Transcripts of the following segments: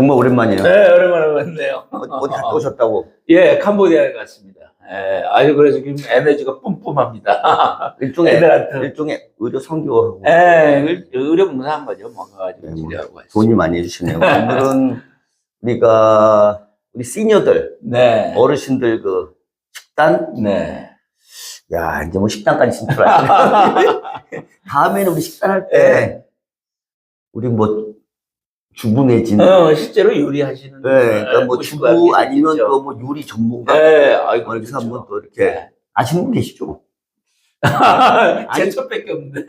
정말 오랜만이에요. 네, 오랜만에 봤네요. 어디 갔다 오셨다고? 예, 캄보디아에 갔습니다. 예, 아주 그래서 지금 에너지가 뿜뿜합니다. 일종의, 애들한테. 일종의 의료 선교하고. 예, 의료 봉사한 거죠. 뭐, 가가지고 네, 뭐治療하고 돈이 많이 해주시네요. 오늘은 우리 시니어들, 네. 어르신들 그 식단? 네. 야, 이제 뭐 식단까지 진출하시네. 다음에는 우리 식단할 때, 네. 우리 뭐, 주부 내진. 실제로 요리하시는. 네, 그러니까 뭐 주부 아니면 또 뭐 요리 전문가. 네, 아이고. 그래서 그렇죠. 한번 또 이렇게 네. 아시는 분 계시죠? 제 첫밖에 없는데.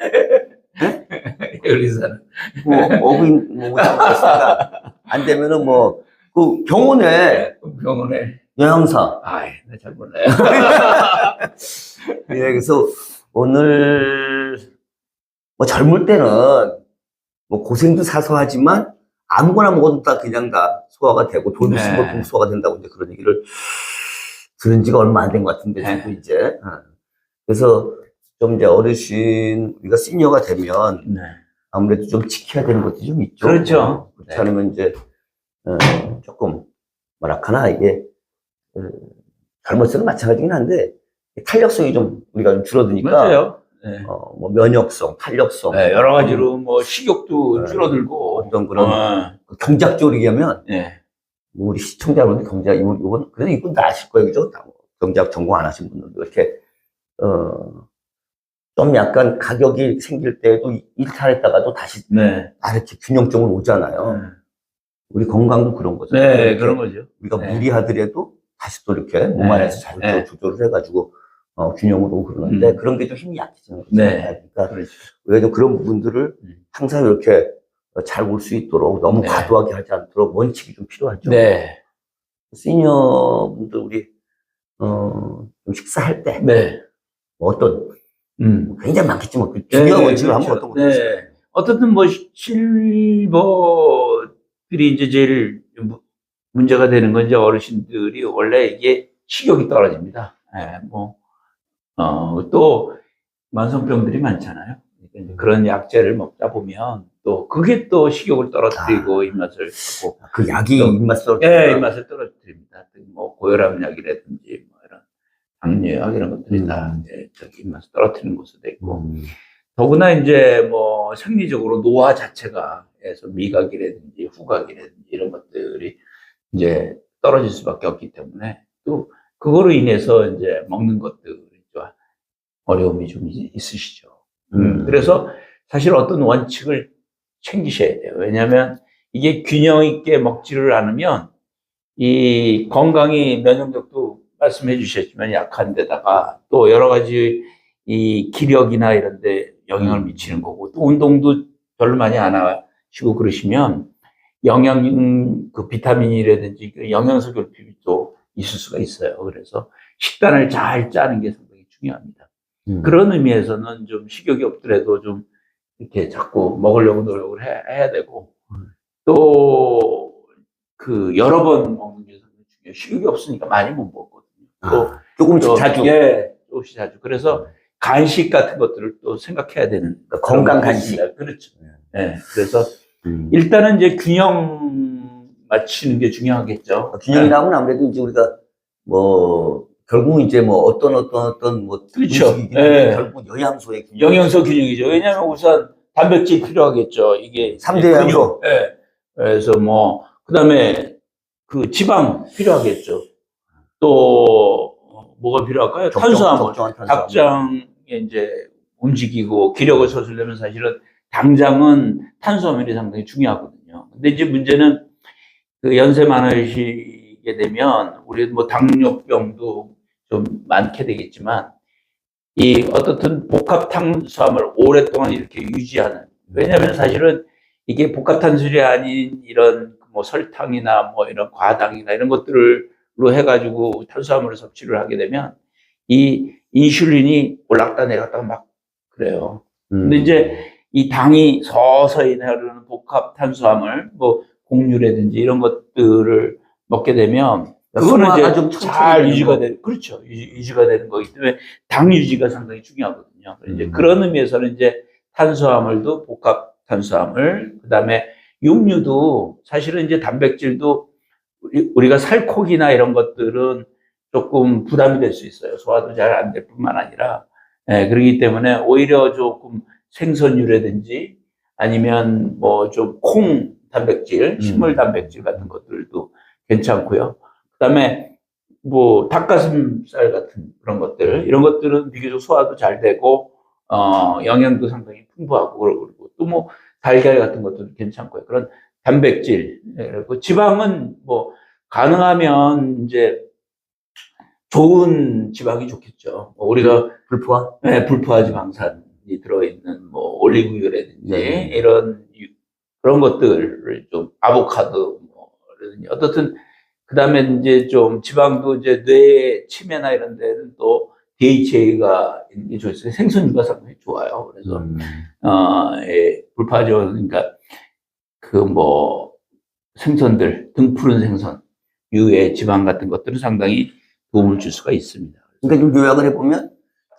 요리사는. 뭐, 어부인, 뭐, 있으니까. 안 되면은 뭐, 그 병원에 병원에. 영양사. 아이, 나 잘 몰라요. 예, 그래서 오늘, 뭐 젊을 때는 뭐 고생도 사소하지만 아무거나 먹어도 다 그냥 다 소화가 되고 돈도 네. 쓰고 소화가 된다고 이제 그런 얘기를 들은 지가 얼마 안 된 것 같은데, 네. 저도 이제. 그래서 좀 이제 어르신, 우리가 시니어가 되면 네. 아무래도 좀 지켜야 되는 것도 좀 있죠. 그렇죠. 그렇지 않으면 이제, 조금, 뭐랄까나, 이게, 젊었을 때는 마찬가지긴 한데, 탄력성이 좀, 우리가 좀 줄어드니까. 맞아요. 네. 뭐, 면역성, 탄력성. 네, 여러 가지로 뭐 식욕도 네. 줄어들고. 어떤 그런, 경작적으로 얘기하면, 네. 뭐 우리 시청자분들 경제학, 이건, 그래도 이분 다 아실 거예요. 그죠? 경제학 전공 안 하신 분들도 이렇게, 좀 약간 가격이 생길 때도 일탈했다가도 다시, 네. 이렇게 균형점으로 오잖아요. 우리 건강도 그런 거죠. 네, 그런 거죠. 우리가 네. 무리하더라도 다시 또 이렇게 몸 안에서 잘 네. 조절을 해가지고, 균형으로 오고 그러는데, 그런 게 좀 힘이 약해지는 거죠. 네. 그러니까, 그렇죠. 우리가 좀 그런 부분들을 항상 이렇게 잘 올 수 있도록 너무 네. 과도하게 하지 않도록 원칙이 좀 필요하죠. 네. 시니어 분들 우리 좀 식사할 때 네. 뭐 어떤 굉장히 많겠지만 그 네, 중요한 원칙을 그렇죠. 하면 어떤 거죠? 네. 어떻든 뭐 실버들이 이제 제일 문제가 되는 건 이제 어르신들이 원래 이게 식욕이 떨어집니다. 네, 뭐, 또 만성병들이 많잖아요. 그러니까 그런 약제를 먹다 보면 또 그게 또 식욕을 떨어뜨리고 입맛을 하고. 그 약이 또, 입맛 떨어뜨리고. 네, 입맛을 떨어뜨립니다. 뭐 고혈압약이라든지 뭐 이런 당뇨약 이런 것들이 다 이제 저기 입맛을 떨어뜨리는 것으로 돼 있고. 더구나 이제 뭐 생리적으로 노화 자체가 해서 미각이라든지 후각이라든지 이런 것들이 이제 떨어질 수밖에 없기 때문에 또 그거로 인해서 이제 먹는 것들이 좀 어려움이 좀 있으시죠. 그래서 사실 어떤 원칙을 챙기셔야 돼요. 왜냐하면 이게 균형 있게 먹지를 않으면 이 건강이 면역력도 말씀해 주셨지만 약한 데다가 또 여러 가지 이 기력이나 이런 데 영향을 미치는 거고 또 운동도 별로 많이 안 하시고 그러시면 그 비타민이라든지 영양소 결핍이 또 있을 수가 있어요. 그래서 식단을 잘 짜는 게 상당히 중요합니다. 그런 의미에서는 좀 식욕이 없더라도 좀 이렇게 자꾸 먹으려고 노력을 해야 되고 또 그 여러 번 먹는 게 상당히 중요해요. 식욕이 없으니까 많이 못 먹거든요. 또 조금씩 자주. 예, 조금씩 자주. 그래서 간식 같은 것들을 또 생각해야 되는. 그러니까 건강 간식. 그렇죠. 네. 그래서 일단은 이제 균형 맞추는 게 중요하겠죠. 균형이라면 아무래도 이제 우리가 뭐 결국 이제 뭐 어떤 뭐 그렇죠. 네. 결국 영양소의 균형. 영양소 균형이죠. 왜냐하면 우선 단백질 필요하겠죠. 이게 3대 영양소. 네. 그래서 뭐 그다음에 그 지방 필요하겠죠. 또 뭐가 필요할까요? 탄수화물. 당장에 이제 움직이고 기력을 솟으려면 사실은 당장은 탄수화물이 상당히 중요하거든요. 근데 이제 문제는 그 연세 많으시게 되면 우리 뭐 당뇨병도 좀 많게 되겠지만 이 어떻든 복합 탄수화물 오랫동안 이렇게 유지하는. 왜냐하면 사실은 이게 복합 탄수화물이 아닌 이런 뭐 설탕이나 뭐 이런 과당이나 이런 것들로 해가지고 탄수화물을 섭취를 하게 되면 이 인슐린이 올랐다 내렸다 막 그래요. 근데 이제 이 당이 서서히 흐르는 복합 탄수화물, 뭐 곡류라든지 이런 것들을 먹게 되면 그거는 이제 좀 잘 유지가 되는, 그렇죠. 유지가 되는 거기 때문에 당 유지가 상당히 중요하거든요. 이제 그런 의미에서는 이제 탄수화물도 복합 탄수화물, 그 다음에 육류도 사실은 이제 단백질도 우리가 살코기나 이런 것들은 조금 부담이 될 수 있어요. 소화도 잘 안 될 뿐만 아니라. 예, 그렇기 때문에 오히려 조금 생선류라든지 아니면 뭐 좀 콩 단백질, 식물 단백질 같은 것들도 괜찮고요. 그다음에 뭐 닭가슴살 같은 그런 것들, 이런 것들은 비교적 소화도 잘 되고 영양도 상당히 풍부하고 그리고 또 뭐 달걀 같은 것도 괜찮고요. 그런 단백질, 그리고 지방은 뭐 가능하면 이제 좋은 지방이 좋겠죠. 뭐 우리가 불포화? 네, 불포화 지방산이 들어있는 뭐 올리브유라든지 네. 이런 그런 것들을 좀 아보카도 뭐라든지 어떻든 그다음에 이제 좀 지방도 이제 뇌 치매나 이런 데는 또 DHA가 있는 게 좋아요. 생선류가 상당히 좋아요. 그래서 예, 불포화 지방 그러니까 그 뭐 생선들 등푸른 생선 유의 지방 같은 것들은 상당히 도움을 줄 수가 있습니다. 그러니까 좀 요약을 해보면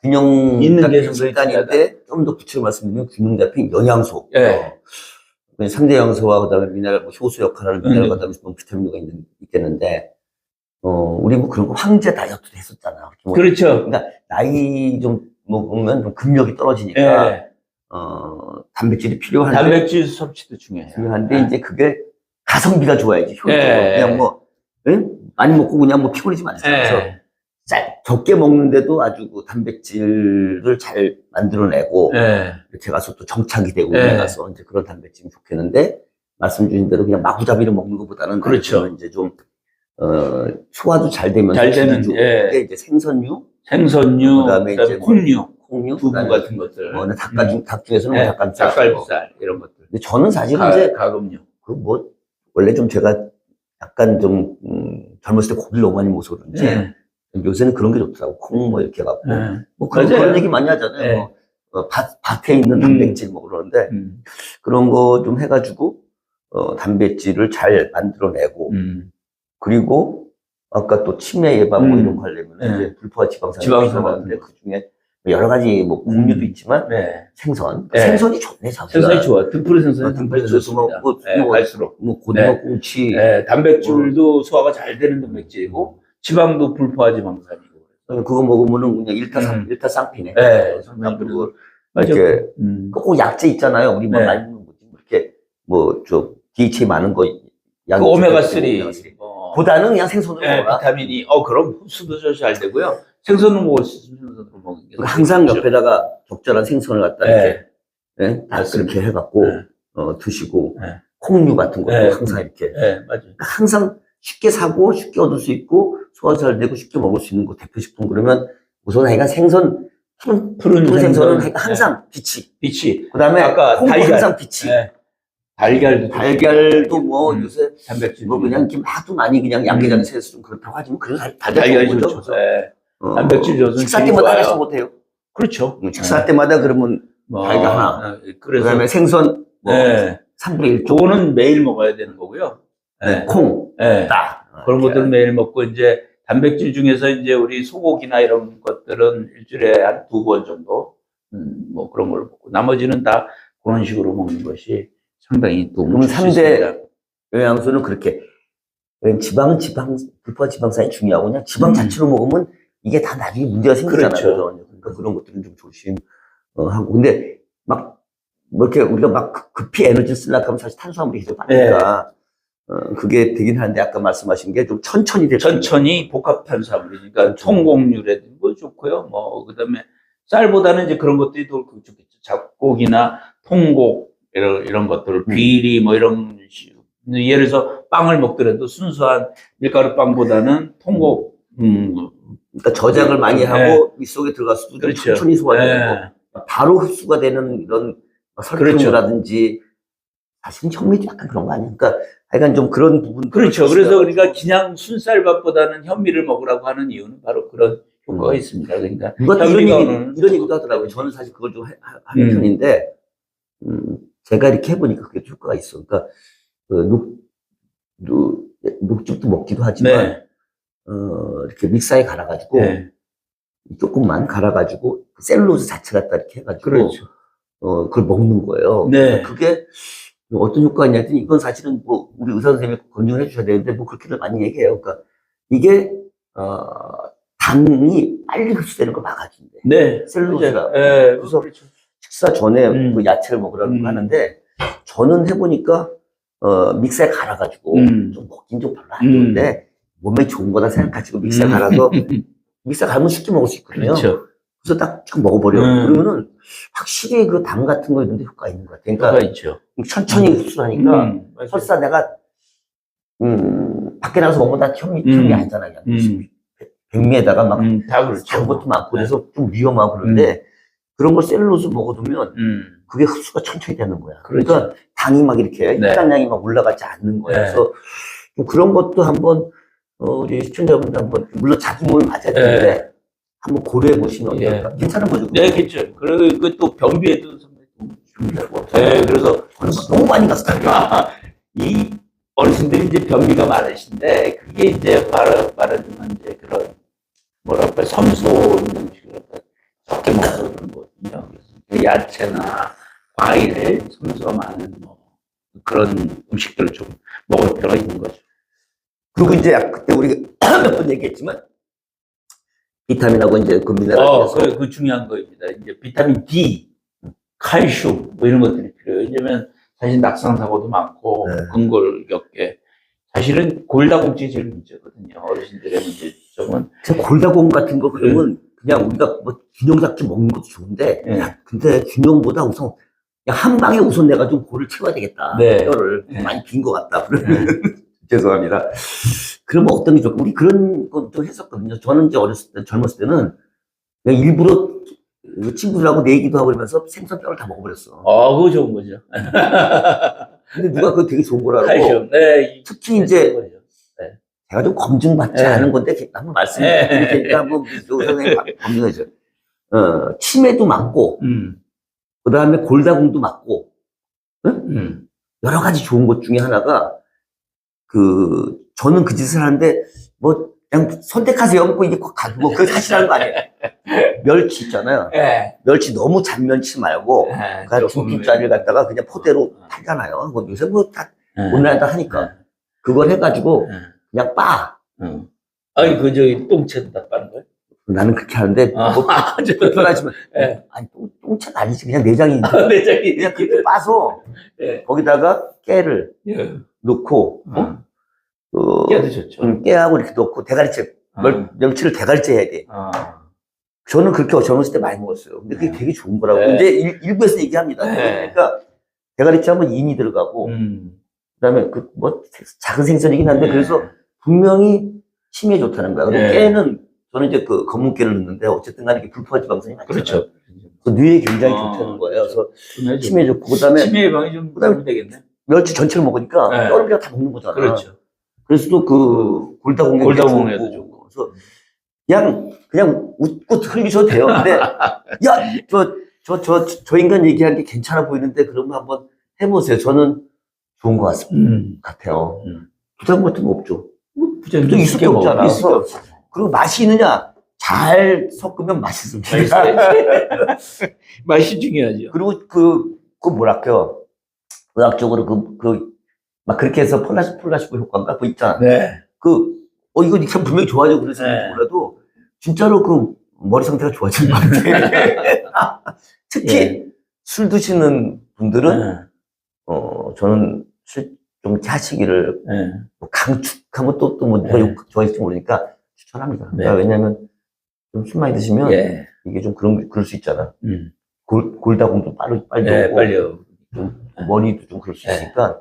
균형 있는 게 잡힌 상당히 식단인데 좀 더 구체적으로 말씀드리면 균형 잡힌 영양소. 예. 상대 영양소와 그다음에 미네랄, 뭐 효소 역할을 하는 미네랄 그다음에 뭐 비타민류가 있겠는데 우리 뭐 그런 거 황제 다이어트도 했었잖아. 뭐 그렇죠. 그러니까 나이 좀 먹으면 좀 근력이 떨어지니까 예. 단백질이 필요한데 단백질 섭취도 중요해요. 중요한데 이제 그게 가성비가 좋아야지 효율적으로 예. 그냥 뭐 응? 많이 먹고 그냥 뭐 피곤해지면 안 돼요. 그래서 예. 적게 먹는데도 아주 그 단백질을 잘 만들어내고 예. 이렇게 가서 또 정착이 되고 예. 가서 이제 그런 단백질이 좋겠는데 말씀 주신 대로 그냥 마구잡이로 먹는 것보다는 그렇죠. 이제 좀 소화도 잘 되면서 잘 되는, 질이 예. 좋은데 이제 생선류, 생선류, 그다음에 그다음에 이제 콩류, 두부 그다음에 같은 것들. 닭 중에서는 예. 뭐 닭가슴살 이런 것들. 근데 저는 사실은 이제 가금류. 그 뭐 원래 좀 제가 약간 좀 젊었을 때 고기를 너무 많이 먹어서 그런지 예. 요새는 그런 게 좋더라고. 콩 뭐 이렇게 갖고 예. 뭐 그런 맞아요. 얘기 많이 하잖아요. 예. 뭐 밭에 있는 단백질 뭐 그러는데 그런 거 좀 해가지고 단백질을 잘 만들어내고 그리고 아까 또 치매 예방 뭐 이런 거 하려면 예. 이제 불포화 지방산이 지방산 필요한데 그 중에 여러 가지 뭐 곡류도 있지만 네. 생선 예. 생선이 좋네 자기가. 생선이 좋아. 등푸른 생선이 등푸른 상당히 생선 좋습니다. 갈수록. 뭐 고등어 네. 꽁치 예, 단백질도 소화가 잘 되는 단백질이고 지방도 불포화 지방산이고. 그거 먹으면은 그냥 일타 쌍피네. 네, 그리고 맞아. 이렇게 꼭 약재 있잖아요. 우리 뭐 네. 많이 먹는 거지. 이렇게 뭐 저 DHA 많은 거 그 양이 오메가3 보다는 그냥 생선으로 네, 먹어라. 비타민이 그럼 흡수도 잘 되고요. 생선으로 먹을 수 있으면 생선으로 먹는 게 항상 좋죠. 옆에다가 적절한 생선을 갖다 네. 이렇게 다 맞습니다. 그렇게 해갖고 네. 드시고 네. 콩류 같은 것도 네. 항상 이렇게 네, 맞아요. 항상 쉽게 사고 쉽게 얻을 수 있고 소화 잘 되고 쉽게 먹을 수 있는 거 대표식품 그러면 우선 하여간 생선 푸른 생선은 항상 빛이. 그다음에 아까 콩도 달걀. 항상 빛이. 네. 달걀도 뭐 요새 단백질 뭐 그냥 좀 하도 많이 그냥 양계장에서 해서 좀 그렇다고 하지만 그래도 달걀이 좋은 좋죠. 거죠. 네. 단백질 젖은 식사 질이 때마다 좋아요. 하나씩 못해요. 그렇죠. 식사 때마다 그러면 달걀 하나. 그래서 그다음에 생선 뭐 네. 3분의 1 그거는 매일 먹어야 되는 거고요. 네. 콩, 네. 딱 그런 것들은 매일 먹고 이제 단백질 중에서 이제 우리 소고기나 이런 것들은 일주일에 한 2번 정도 뭐 그런 걸 먹고 나머지는 다 그런 식으로 먹는 것이 상당히 도움을 그럼 줄 수 있습니다. 3대 영양소는 그렇게 지방은 불포화 지방산이 중요하고 그냥 지방 자체로 먹으면 이게 다 나중에 문제가 생기잖아요. 그렇죠. 그러니까 그런 것들은 좀 조심하고 근데 막 뭐 이렇게 우리가 막 급히 에너지 쓰려고 하면 사실 탄수화물이 계속 빠니까 그게 되긴 하는데 아까 말씀하신 게 좀 천천히 천천히 복합 탄수화물이니까 그러니까 통곡류라든지 뭐 좋고요. 뭐 그다음에 쌀보다는 이제 그런 것들이 더 좋겠죠. 잡곡이나 통곡 이런 것들, 귀리 뭐 이런 예를 들어서 빵을 먹더라도 순수한 밀가루 빵보다는 통곡 그러니까 저장을 많이 하고 이 속에 들어가서도 그렇죠. 천천히 소화되고 바로 흡수가 되는 이런 설탕이라든지 사실 현미도 약간 그런 거 아니야? 그러니까 약간 좀 그런 부분. 그렇죠. 그래서 우리가 그냥 순쌀밥보다는 현미를 먹으라고 하는 이유는 바로 그런 효과가 있습니다. 그러니까 누가 이런 얘기도 하더라고요. 저는 사실 그걸 좀 하는 편인데 제가 이렇게 해보니까 그게 효과가 있어. 그러니까 녹즙도 먹기도 하지만 이렇게 믹서에 갈아가지고 조금만 갈아가지고 셀룰로즈 자체 갖다 이렇게 해가지고 그렇죠. 그걸 먹는 거예요. 네. 그게 어떤 효과가 있냐 했더니 이건 사실은 뭐 우리 의사 선생님이 검증을 해주셔야 되는데 뭐 그렇게들 많이 얘기해요. 그러니까 이게 당이 빨리 흡수되는 걸 막아준대. 네. 셀룰로스가. 네. 그래서 그렇죠. 식사 전에 그 야채를 먹으라고 하는데 저는 해보니까 믹서에 갈아가지고 좀 먹긴 좀 별로 안 좋은데 몸에 좋은 거다 생각하시고 믹서에 갈아서 믹서 갈면 쉽게 먹을 수 있거든요. 그렇죠. 그래서 딱 쭉 먹어버려. 그러면은 확실히 그 당 같은 거 있는데 효과 있는 것 같아요. 효과가 그러니까 있죠. 천천히 흡수하니까 설사 내가 밖에 나가서 먹으면 다 현미 하잖아요. 백미에다가 막 다 그렇죠. 단 것도 많고 그래서 좀 위험하고 그런데 그런 걸 셀룰로스 먹어두면 그게 흡수가 천천히 되는 거야. 그러니까 그렇죠. 당이 막 이렇게 네. 혈당량이 막 올라가지 않는 거야. 그래서 좀 그런 것도 한번 우리 시청자분들 한번 물론 자기 몸을 맞아야 되는데 한번 고려해 보시면 어떨까? 괜찮은 거죠? 네, 그렇죠. 그리고 그 또 변비에도 상당히 중요하고. 네, 그래서 너무 많이 갔어요. 이 어르신들이 이제 변비가 많으신데 그게 이제 말하자면 이제 그런 뭐랄까 섬소 있는 음식을 적게 먹어서 그런 거거든요. 그래서 야채나 과일, 섬소가 많은 뭐 그런 음식들을 좀 먹을 필요가 있는 거죠. 그리고 이제 그때 우리가 몇 번 얘기했지만 비타민하고 이제 그 미네랄 그 중요한 거입니다. 이제 비타민 D, 칼슘 뭐 이런 것들이 필요해요. 왜냐면 사실 낙상 사고도 많고 근골격계 사실은 골다공증이 제일 문제거든요. 어르신들의 문제점은 골다공 같은 거 그러면 그냥 우리가 뭐 균형 잡기 먹는 것도 좋은데 야, 근데 균형보다 우선 그냥 한 방에 우선 내가 좀 골을 채워야 되겠다. 뼈를 많이 빈 것 같다. 죄송합니다. 그러면 어떤 게 좋을까? 우리 그런 것도 했었거든요. 저는 이제 어렸을 때, 젊었을 때는 그냥 일부러 친구들하고 내기도 하고 그러면서 생선뼈를 다 먹어버렸어. 그거 좋은 거죠. 근데 누가 그거 되게 좋은 거라고. 칼슘. 특히 이제 제가 좀 검증받지 않은 건데 한번 말씀드릴 테니까 한번 선생님 검증해줘요. 치매도 맞고, 그 다음에 골다공도 맞고, 여러 가지 좋은 것 중에 하나가 저는 그 짓을 하는데 뭐 그냥 선택하세요. 뭐 이게 뭐 그거 하시라는 거 아니에요. 멸치 있잖아요. 멸치 너무 잔멸치 말고 한 2kg짜리를 갖다가 그냥 포대로 팔잖아요. 뭐 요새 뭐 다 온라인도 하니까 그걸 해가지고 그냥 빠. 그 저기 똥채도 다 빠는 거예요? 나는 그렇게 하는데 뭐 불편하지만 아니 똥채는 아니지 그냥 내장이 내장이 그냥 그렇게 빠서 거기다가 깨를 넣고 깨도 좋죠. 깨하고 이렇게 넣고 대가리째 멸치를 대가리째 해야 돼. 저는 그렇게 젊었을 때 많이 먹었어요. 근데 그게 되게 좋은 거라고. 이제 일부에서 얘기합니다. 그러니까 대가리째 하면 인이 들어가고 그다음에 그 뭐 작은 생선이긴 한데 그래서 분명히 치매에 좋다는 거야. 그리고 깨는 저는 이제 그 검은 깨를 넣는데 어쨌든 간에 불포화 지방산이 많잖아요. 그렇죠. 그래서 뇌에 굉장히 좋다는 거예요. 그래서 치매에 좋고 그다음에 치매 예방이 좀 도움이 되겠네. 멸치 전체를 먹으니까 뼈를 그냥 다 먹는 거잖아. 그렇죠. 그래서 또 그 골다공에도 좋고. 그래서 그냥 웃고 흘리셔도 돼요. 근데 야, 저 인간 얘기하는 게 괜찮아 보이는데 그러면 한번 해보세요. 저는 좋은 것 같아요. 부담 같은 거 없죠. 부담 또 있을 게 없잖아. 그리고 맛이 있느냐? 잘 섞으면 맛있습니다. 맛이 중요하죠. 그리고 그 뭐랄까요? 의학적으로 막 그렇게 해서 플라시보 효과인가? 그거 있잖아. 이거 참 분명히 좋아져 그래서 몰라도 진짜로 그 머리 상태가 좋아지는 것 같아. 특히 술 드시는 분들은 저는 술 좀 하시기를 뭐 강축하면 또 뭐 누가 좋아할지 모르니까 추천합니다. 왜냐하면 좀 술 많이 드시면 이게 좀 그럴 수 있잖아. 골다공도 빨리 오고 좀 머리도 좀 그럴 수 있으니까.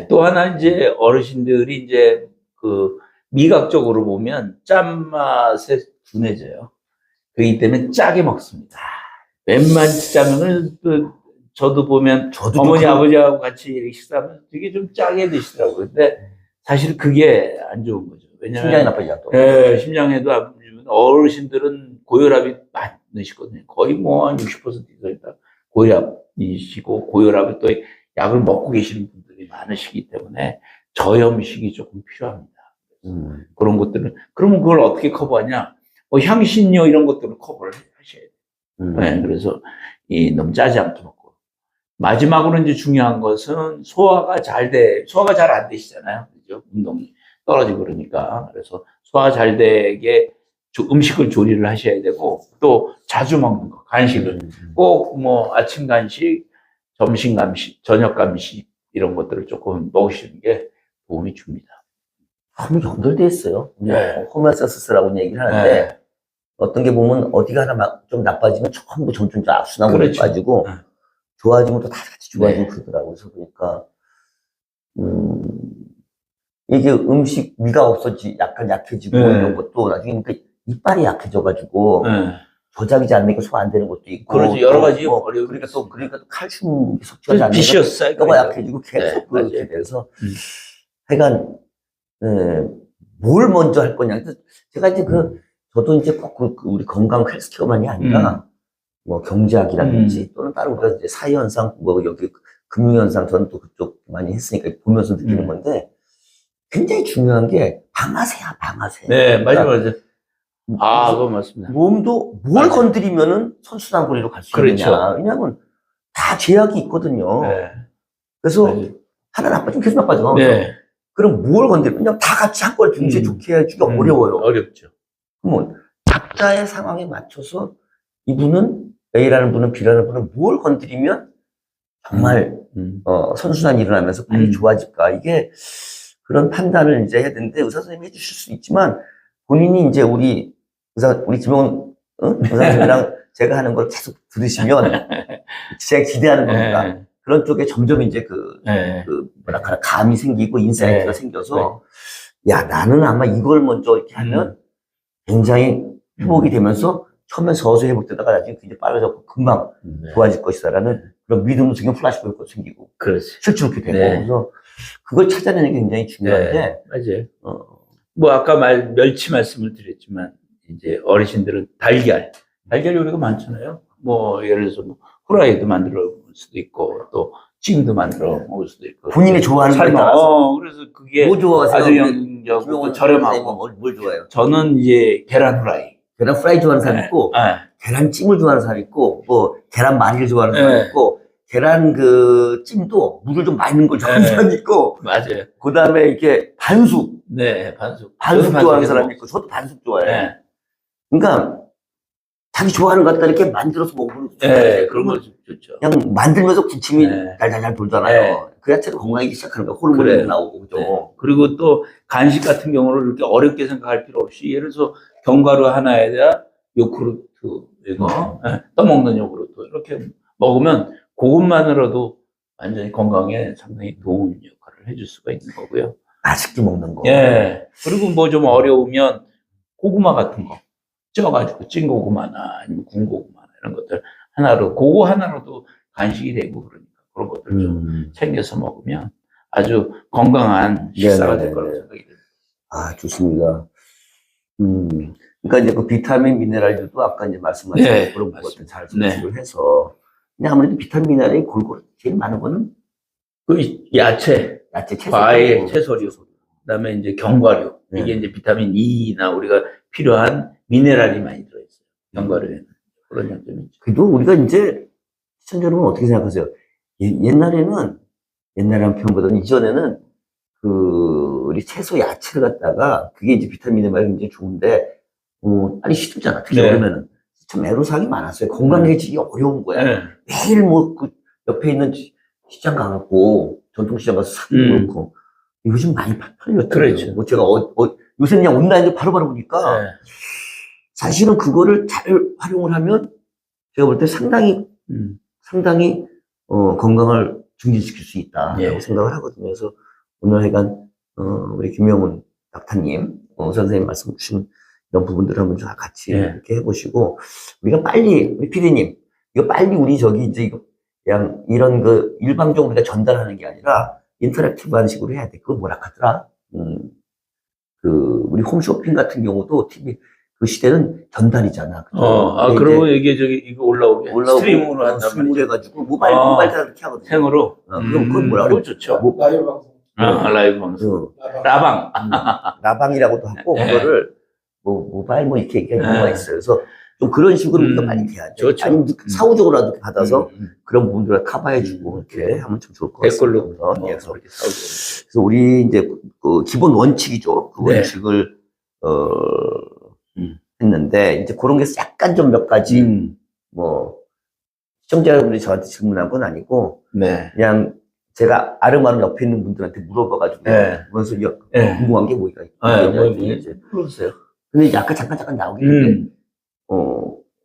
또 하나 이제 어르신들이 이제 그 미각적으로 보면 짠맛에 둔해져요. 그렇기 때문에 짜게 먹습니다. 웬만치 짜면은 저도 보면 어머니 아버지하고 같이 식사하면 되게 좀 짜게 드시더라고요. 근데 사실 그게 안 좋은 거죠. 왜냐면 심장이 나빠지죠. 심장에도 안 좋으면 어르신들은 고혈압이 많으시거든요. 거의 뭐 한 60% 이상 다 고혈압이시고 고혈압에 또 약을 먹고 계시는 분들이 많으시기 때문에 저염식이 조금 필요합니다. 그런 것들은 그러면 그걸 어떻게 커버하냐? 뭐 향신료 이런 것들을 커버를 하셔야 돼요. 그래서 너무 짜지 않게 먹고 마지막으로 이제 중요한 것은 소화가 잘 안 되시잖아요. 그죠? 운동이 떨어지고 그러니까. 그래서 소화가 잘 되게 음식을 조리를 하셔야 되고, 또 자주 먹는 거, 간식을. 꼭 뭐 아침 간식, 점심 간식, 저녁 간식, 이런 것들을 조금 먹으시는 게 도움이 줍니다. 너무 연결돼 있어요. 네. 호메오스타시스라고 얘기를 하는데, 네. 어떤 게 보면 어디가 하나 좀 나빠지면 전부 점점 악순환으로 그렇죠. 빠지고, 네. 좋아지면 또 다 같이 좋아지고 네. 그러더라고요. 그래서 보니까, 이게 음식 위가 없어지, 약간 약해지고, 네. 이런 것도 나중에 그러니까 이빨이 약해져가지고, 네. 조작이지 않으니까 소화 안 되는 것도 있고. 그렇죠. 여러 가지 뭐, 어려움이 그러니까 또 칼슘 섭취가 안 비시어스 돼서 사이클. 뼈가 약해지고 계속 네, 그렇게 맞아요. 돼서, 하여간, 뭘 먼저 할 거냐. 그래서 제가 이제 저도 이제 꼭 우리 건강 헬스케어만이 아니라, 뭐 경제학이라든지 또는 다른 우리가 이제 사회현상, 뭐 여기 금융현상, 저는 또 그쪽 많이 했으니까 보면서 느끼는 건데, 굉장히 중요한 게 방아쇠야, 방아쇠. 네, 맞아요, 그러니까 맞아요. 아, 그거 맞습니다. 몸도 뭘 맞아요. 건드리면은 선순환고리로 갈 수 그렇죠. 있느냐. 왜냐하면 다 제약이 있거든요. 네. 그래서 맞아요. 하나 나빠지면 계속 나빠져. 네. 그럼 뭘 건드리면 그냥 다 같이 한꺼번에 동시에 좋게 해주기가 어려워요. 어렵죠. 그러면 각자의 상황에 맞춰서 이분은 A라는 분은 B라는 분은 뭘 건드리면 정말 선순환이 일어나면서 빨리 좋아질까. 이게 그런 판단을 이제 해야 되는데 의사 선생님이 해주실 수 있지만 본인이 이제 우리 김용훈 의사 선생님이랑 제가 하는 걸 계속 들으시면 제가 기대하는 겁니다. 네. 그런 쪽에 점점 이제 뭐랄까 감이 생기고 인사이트가 네. 생겨서 야 나는 아마 이걸 먼저 이렇게 하면 굉장히 회복이 되면서 처음엔 서서히 회복되다가 나중에 굉장히 빨라졌고 금방 좋아질 것이다라는 그런 믿음도 생기고 플라시포가 생기고 그렇지. 실제로 그렇게 되고 네. 그래서 그걸 찾아내는 게 굉장히 중요한데 네, 맞아요. 뭐 아까 멸치 말씀을 드렸지만 이제 어르신들은 달걀 요리가 많잖아요. 뭐 예를 들어서 뭐 후라이도 만들어 먹을 수도 있고 또 찜도 만들어 먹을 수도 있고 본인이 좋아하는 거에 따라서 그래서 그게 뭐 좋아하세요? 아주 영양적이고 저렴하고 뭘 좋아해요? 저는 이제 계란 후라이. 계란 프라이 좋아하는 사람 있고 계란찜을 좋아하는 사람 있고 뭐 계란 말이를 좋아하는 사람 있고 계란 찜도 물을 좀 많이 넣은 걸 좋아하는 사람 있고 맞아요. 그 다음에 이렇게 반숙 네, 반숙 좋아하는 사람 있고 저도 반숙 좋아해요. 네. 그러니까 자기 좋아하는 것 갖다 이렇게 만들어서 먹으면 네, 그런 거 좋죠. 그냥 만들면서 기침이 네. 달달달 돌잖아요. 네. 그 자체로 건강해지기 시작하는 거야. 호르몬이 그래요. 나오고 그죠. 네. 그리고 또 간식 같은 경우를 이렇게 어렵게 생각할 필요 없이 예를 들어서 견과류 하나에다 요구르트 이거 떠먹는 요구르트 이렇게 먹으면 그것만으로도 완전히 건강에 상당히 좋은 역할을 해줄 수가 있는 거고요. 맛있게 먹는 거. 예. 그리고 뭐 좀 어려우면 고구마 같은 거 쪄가지고 찐 고구마나 아니면 군 고구마나 이런 것들 그거 하나로도 간식이 되고 그러니까 그런 것들 좀 챙겨서 먹으면 아주 건강한 식사가 될 거라고 생각이 듭니다. 아, 좋습니다. 그러니까 이제 그 비타민 미네랄들도 아까 이제 말씀하신 그런 것들 잘 섭취를 해서 그냥 아무래도 비타민 미네랄이 골고루 제일 많은 거는 그 야채, 과일, 채소류, 그다음에 이제 견과류 이게 이제 비타민 E나 우리가 필요한 미네랄이 많이 들어있어요. 견과류에는 그런 장점이 있죠. 그래도 우리가 이제 시청자 여러분 어떻게 생각하세요? 옛날에는 표현보다는 이전에는 우리 채소 야채를 갖다가 그게 이제 비타민 미네랄이 굉장히 좋은데 빨리 시들잖아. 특히 여름에는 참 애로사항이 많았어요. 건강해지기 어려운 거야. 매일 뭐 그 옆에 있는 시장 가갖고 전통시장 가서 사도 그렇고 요즘 많이 팔렸더라고요. 그렇죠. 뭐 제가 요새 그냥 온라인으로 바로바로 보니까 사실은 그거를 잘 활용을 하면 제가 볼 때 상당히 건강을 증진시킬 수 있다라고 생각을 하거든요. 그래서 오늘 하여간 우리 김용훈 닥터님 선생님 말씀 주신 이런 부분들을 한번 좀 같이 이렇게 해보시고 우리가 빨리 우리 PD님 이거 빨리 우리 이제 이거 그냥 이런 일방적으로 우리가 전달하는 게 아니라 인터랙티브한 식으로 해야 돼. 그거 뭐라 하더라? 우리 홈쇼핑 같은 경우도 TV 그 시대는 전달이잖아. 그러고 이게 이거 올라오게 스트리밍으로 한단 말이죠. 해가지고 모바일 이렇게 하거든요. 생으로. 그럼 그건 뭐라 그래? 좋죠. 라이브 방송. 라이브 방송. 라방. 라방이라고도 하고 그거를 모바일 이렇게 얘기가 있어요. 그래서 좀 그런 식으로 우리가 많이 돼야 돼. 좋죠. 아니면 사후적으로라도 받아서 그런 부분들을 커버해주고 이렇게 하면 좀 좋을 것 같습니다. 댓글로 그래서 우리 이제 그 기본 원칙이죠. 그 네. 원칙을 했는데 이제 그런 게 약간 좀 몇 가지 뭐 시청자 여러분들이 저한테 질문한 건 아니고 네. 그냥 제가 아름아름 옆에 있는 분들한테 물어봐가지고 네. 그래서 네. 궁금한 게 뭐가 네. 물어보세요. 근데 이제 아까 잠깐 나오긴 했는데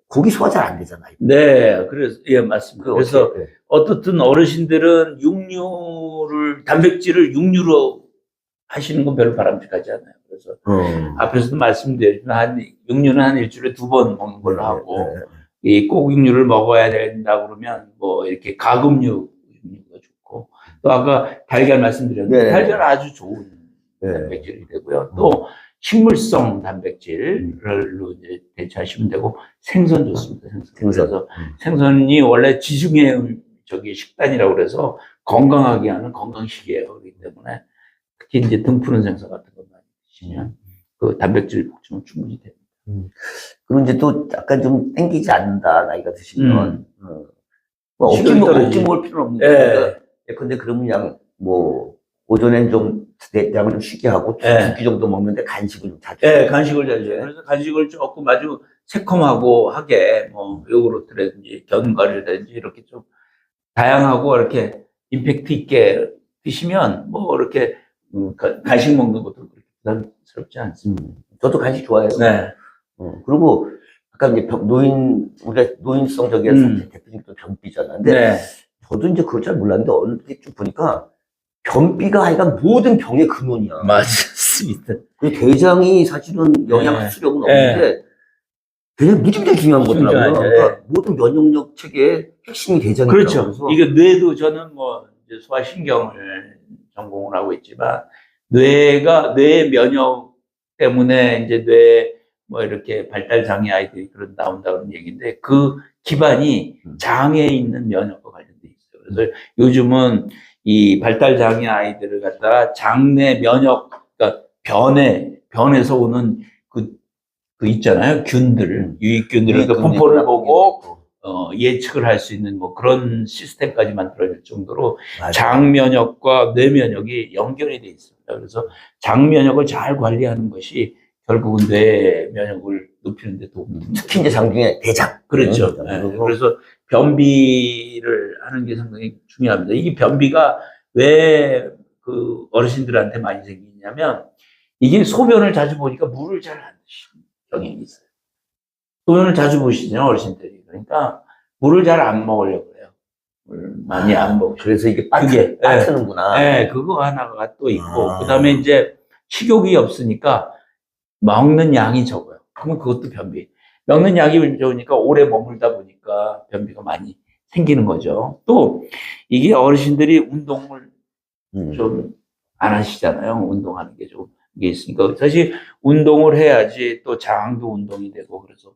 고기 소화 잘 안 되잖아요. 네, 그래서 예 맞습니다. 그래서 어떻든 어르신들은 단백질을 육류로 하시는 건 별로 바람직하지 않아요. 그래서 앞에서도 말씀드렸지만 육류는 한 일주일에 2번 먹는 걸로 하고 이 꼭 육류를 먹어야 된다 그러면 뭐 이렇게 가금류 육류가 좋고 또 아까 달걀 말씀드렸는데 달걀은 아주 좋은 단백질이 되고요. 또 식물성 단백질로 이제 대체하시면 되고 생선 좋습니다. 생선. 그래서 생선이 원래 지중해 식단이라고 그래서 건강하게 하는 건강식이에요. 그렇기 때문에 특히 이제 등 푸른 생선 같은 거 많이 드시면 그 단백질 보충은 충분히 됩니다. 그럼 이제 또 약간 좀 땡기지 않는다 나이가 드시면 뭐 억지 먹을 필요는 없는데 근데 그러면 그냥 뭐 오전엔 좀 대량을 좀 쉬게 하고 2끼 정도 먹는데 간식을 좀 자주 간식을 자주 해요. 그래서 간식을 조금 아주 새콤하고 하게 뭐 요구르트라든지 견과류라든지 이렇게 좀 다양하고 이렇게 임팩트 있게 드시면 뭐 이렇게 간식 먹는 것도 그렇게 부담스럽지 않습니다. 저도 간식 좋아해요. 네. 그리고 아까 이제 우리가 노인성 저기에서 대표적인 또 변비잖아요. 근데 저도 이제 그걸 잘 몰랐는데 어느 때 좀 보니까 변비가 하여간 모든 병의 근원이야. 맞습니다. 그 대장이 사실은 영양 흡수력은 없는데 대장이 무지무지 중요한 거더라고요. 그러니까 모든 면역력 체계의 핵심이 대장이라고. 그렇죠. 이게 뇌도 저는 뭐 이제 소화신경을 전공을 하고 있지만 뇌의 면역 때문에 이제 뇌 뭐 이렇게 발달 장애 아이들이 나온다 그런 얘기인데 그 기반이 장에 있는 면역과 관련돼 있어요. 그래서 요즘은 이 발달 장애 아이들을 갖다가 장내 면역, 그러니까 변에서 오는 그 있잖아요. 유익균들을 분포를 보고 예측을 할 수 있는 뭐 그런 시스템까지 만들어질 정도로 장 면역과 뇌 면역이 연결이 돼 있습니다. 그래서 장 면역을 잘 관리하는 것이 결국은 뇌 면역을 높이는 데 도움이 됩니다. 특히 이제 장 중에 대장. 그렇죠. 그래서 변비를 하는 게 상당히 중요합니다. 이게 변비가 왜 그 어르신들한테 많이 생기냐면 이게 소변을 자주 보니까 물을 잘 안 드시는 경향이 있어요. 소변을 자주 보시죠, 어르신들이. 그러니까 물을 잘 안 먹으려고 해요. 물 많이 안 먹고. 그래서 이게 빠트는구나. 네, 그거 하나가 또 있고. 그 다음에 이제 식욕이 없으니까 먹는 양이 적어요. 그러면 그것도 변비. 먹는 양이 적으니까 오래 머물다 보니까 변비가 많이 생기는 거죠. 또 이게 어르신들이 운동을 좀 안 하시잖아요. 운동하는 게 좀 이게 있으니까 사실 운동을 해야지 또 장도 운동이 되고 그래서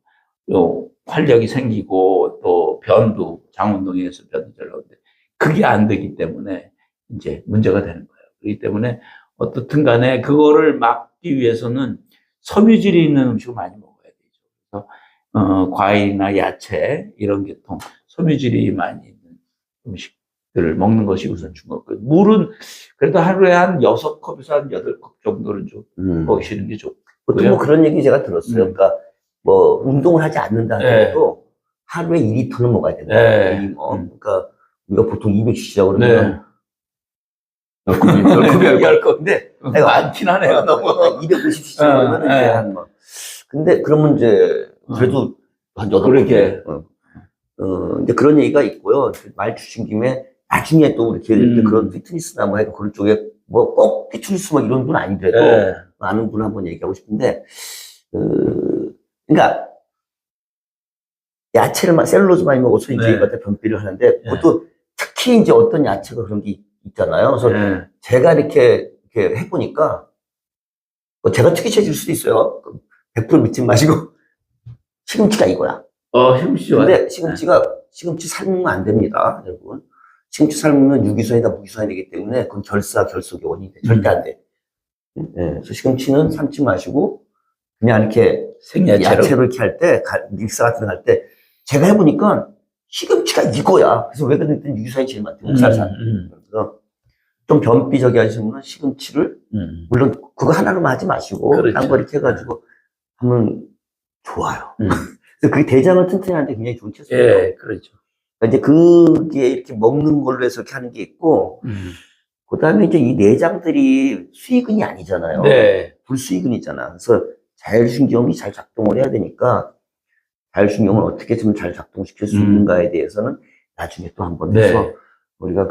또 활력이 생기고 또 장 운동에서 변도 잘 나오는데 그게 안 되기 때문에 이제 문제가 되는 거예요. 그렇기 때문에 어떻든 간에 그거를 막기 위해서는 섬유질이 있는 음식을 많이 먹어야 되죠. 그래서 과일이나 야채 이런 게 섬유질이 많이 있는 음식들을 먹는 것이 우선 중요하고 물은 그래도 하루에 한 6컵에서 한 8컵 정도는 좀 먹이시는 게 좋고요. 보통 뭐 그런 얘기 제가 들었어요. 그러니까 뭐 운동을 하지 않는다 하더라도 하루에 2리터는 먹어야 된다. 그러니까 우리가 보통 200cc라고 그러면 10컵인데 많긴 하네요. 250cc 그러면 이제 한 뭐. 근데 그러면 이제 그래도 한 8컵. 그렇게. 이제 그런 얘기가 있고요. 말 주신 김에 나중에 또 이렇게 그런 피트니스나 뭐 해도 그런 쪽에 뭐 꼭 피트니스 뭐 이런 분 아니더라도 아는 분 한번 얘기하고 싶은데, 그러니까 야채를 셀룰로즈 많이 먹어서 이제 변비를 하는데 그것도 특히 이제 어떤 야채가 그런 게 있잖아요. 그래서 제가 이렇게 해보니까 제가 특이 체질 수도 있어요. 100% 믿지 마시고 시금치가 이거야. 시금치. 근데 시금치 삶으면 안 됩니다, 여러분. 시금치 삶으면 유기산이다 무기산이 되기 때문에 그건 결석의 원인이 돼. 절대 안 돼. 그래서 시금치는 삶지 마시고 그냥 이렇게 생야채로. 야채로 이렇게 할 때, 믹서 같은 거 할 때, 제가 해보니까 시금치가 이거야. 그래서 왜 그랬더니 유산이 제일 많대. 옥살산. 그래서 좀 변비저기 하시는 분은 시금치를, 물론 그거 하나로만 하지 마시고, 그렇죠. 딴 거 이렇게 해가지고 하면 좋아요. 그래서 그게 대장을 튼튼히 하는데 굉장히 좋은 채소예요. 예, 그렇죠. 그러니까 이제 그게 이렇게 먹는 걸로 해서 이렇게 하는 게 있고, 그 다음에 이제 이 내장들이 수익은이 아니잖아요. 네. 불수익은이잖아. 그래서 자율신경이 잘 작동을 해야 되니까, 자율신경을 어떻게 좀 잘 작동시킬 수 있는가에 대해서는 나중에 또 한번 해서, 네. 우리가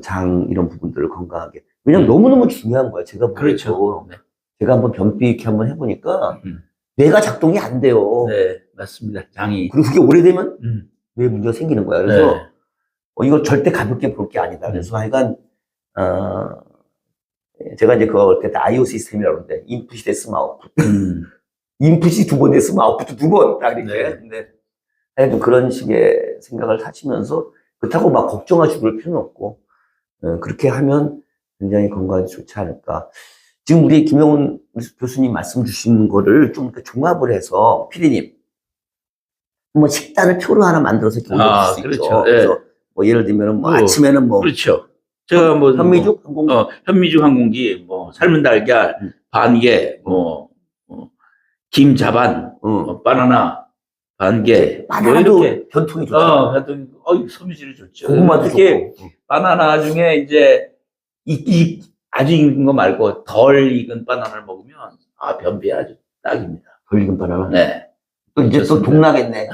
장 이런 부분들을 건강하게. 왜냐면 너무너무 중요한 거야. 제가 보기에도. 그렇죠. 네. 제가 한번 변비 이렇게 한번 해보니까, 뇌가 작동이 안 돼요. 네, 맞습니다. 장이. 그리고 그게 오래되면 뇌 문제가 생기는 거야. 그래서, 네. 이걸 절대 가볍게 볼 게 아니다. 그래서 하여간, 제가 이제 그거 그때 IO 시스템이라고 그러는데, 인풋이 됐으면 아웃풋. 인풋이 2번 됐으면 아웃풋도 2번. 딱 이렇게. 네. 근데, 하여튼 그런 식의 생각을 하시면서, 그렇다고 막 걱정하시고 그럴 필요는 없고, 그렇게 하면 굉장히 건강에 좋지 않을까. 지금 우리 김영훈 교수님 말씀 주신 거를 좀 이렇게 종합을 해서, 피디님, 뭐 식단을 표로 하나 만들어서 이렇게 올려줄 수 그렇죠. 있죠. 예. 그래서 뭐 예를 들면 뭐 아침에는 뭐 그렇죠. 제가 뭐 현미죽 한 공기, 현미죽 한 공기, 뭐 삶은 달걀 반 개, 김 자반, 바나나 반 개, 뭐 바나나도 이렇게. 변통이 좋죠. 하여튼 섬유질이 좋죠. 고구마도 특히 좋고. 바나나 중에 이제 아주 익은 거 말고 덜 익은 바나나를 먹으면 변비에 아주 딱입니다. 덜 익은 바나나. 네. 또 이제 또 좋습니다. 동나겠네.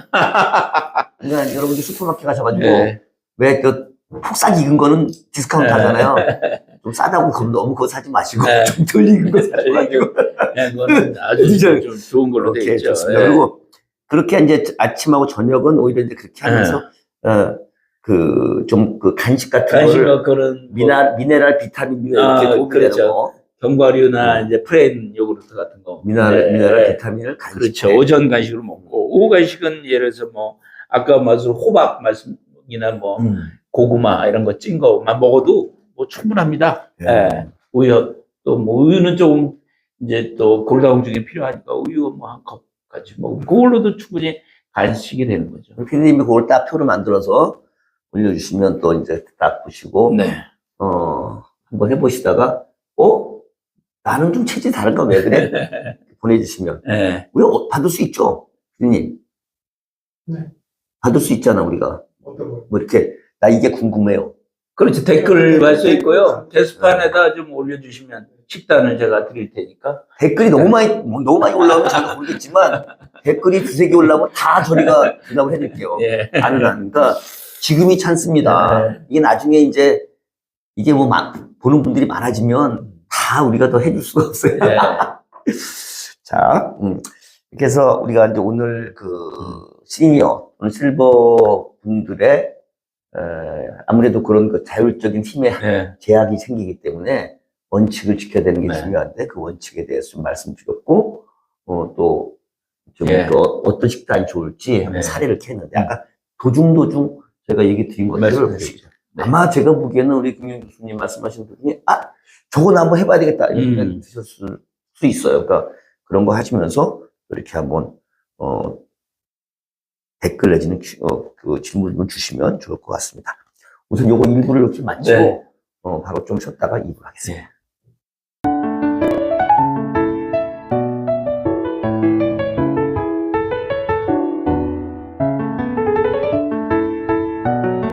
그러니까 여러분들 슈퍼마켓 가셔가지고 네. 왜 폭 싹 익은 거는 디스카운트 네. 하잖아요. 좀 싸다고 그럼 너무 그거 사지 마시고 네. 좀 덜 익은 거 사셔가지고. 네, 그거는 아주 좀 좋은 걸로 돼 그렇게 있죠. 좋습니다. 예. 그리고 그렇게 이제 아침하고 저녁은 오히려 이제 그렇게 하면서 좀 간식 같은 거를 간식과 그런 미네랄 비타민 이렇게 도움이 그렇죠. 되는 거. 견과류나 이제 프레인 요구르트 같은 거. 미네랄 비타민을 간식에. 그렇죠. 오전 간식으로 먹고 오후 간식은 예를 들어서 뭐 아까 말씀 호박 말씀이나 뭐 고구마 이런 거 찐 거만 먹어도 뭐 충분합니다. 네. 예. 우유 또 뭐 우유는 조금 이제 또 골다공 중에 필요하니까 우유 뭐 한 컵 같이 먹으면 그걸로도 충분히 간식이 되는 거죠. 피디님이 그걸 딱 표로 만들어서 올려주시면 또 이제 딱 보시고 네. 한번 해보시다가 나는 좀 체질이 다른가 왜 그래? 보내주시면 네. 우리 받을 수 있죠, 피디님. 네. 받을 수 있잖아 우리가. 어떤 거? 뭐 이렇게 나 이게 궁금해요. 그렇죠. 댓글 할 수 있고요. 게시판에다 좀 올려주시면 식단을 제가 드릴 테니까. 댓글이 너무 많이 올라오면 잘 모르겠지만 댓글이 두세 개 올라오면 다 저희가 대답을 해드릴게요. 예. 그러니까 지금이 찬스입니다. 네. 이게 나중에 이제 이게 뭐 보는 분들이 많아지면 다 우리가 더 해줄 수가 없어요. 네. 자, 이렇게 해서 우리가 이제 오늘 시니어, 실버 분들의 아무래도 그런 자율적인 힘의 네. 제약이 생기기 때문에 원칙을 지켜야 되는 게 네. 중요한데 그 원칙에 대해서 좀 말씀드렸고 또 좀 예. 어떤 식단이 좋을지 한번 네. 사례를 캐는데 아까 도중 제가 얘기 드린 것들을 말씀드리죠. 네. 아마 제가 보기에는 우리 김영 교수님 말씀하신 분이 저건 한번 해봐야 되겠다 이런 생각이 드셨을 수 있어요. 그러니까 그런 거 하시면서 이렇게 한번 댓글 내지는 질문을 주시면 좋을 것 같습니다. 우선 요거 1부를 이렇게 마치고 네. 바로 좀 쉬었다가 2부 하겠습니다. 네.